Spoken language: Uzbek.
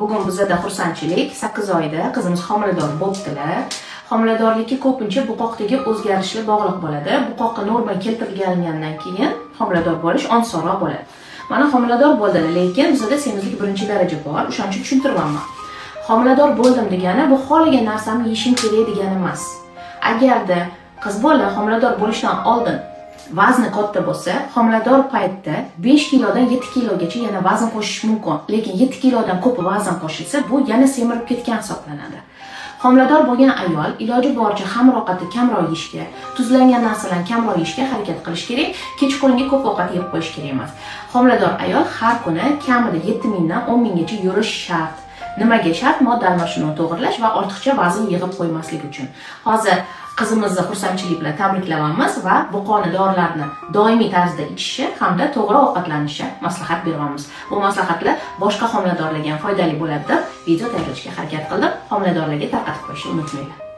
Bugun bizda xursandchilik, 8 oyda qizimiz homilador bo'libdilar. Homiladorlikka ko'pincha buqoqdagi o'zgarishlar bog'liq bo'ladi. Buqoqqa norma keltirilgandan keyin homilador bo'lish osonroq bo'ladi. Mana homilador bo'ldilar, lekin bizda semizlik 1-daraja bor. O'shaning uchun tushuntiraman. Homilador bo'ldim degani bu xohlagan narsamni yeyishim kerak degani emas. Agarda qiz bola homilador bo'lishdan oldin vazni katta bo'lsa, homilador paytda 5 kilodan 7 kilogacha yana vazn qo'shish mumkin. Lekin 7 kilodan ko'p vazn qo'shilsa, bu yana semirib ketgan hisoblanadi. Homilador bo'lgan ayol iloji boricha xamir ovqatni kamroq yeyishga, tuzlangan narsalarni kamroq yeyishga harakat qilish kerak. Kechqurungi ko'p ovqat yeb qo'yish kerak emas. Homilador ayol har kuni kamida 7 mingdan 10 minggacha yurish shart. Nimaga shart? Modda almashinuvini to'g'irlash va ortiqcha vazn yig'ib qo'ymaslik uchun. Hozir qizimizni xursandchilik bilan tabriklayapmiz va buqoni dorilarni doimiy tarzda ichishi hamda to'g'ri ovqatlanishi maslahat beramiz. Bu maslahatlar boshqa homiladorlarga ham foydali bo'ladi deb video tayyorlashga harakat qildim. Homiladorlarga tarqatib qo'yishni unutmanglar.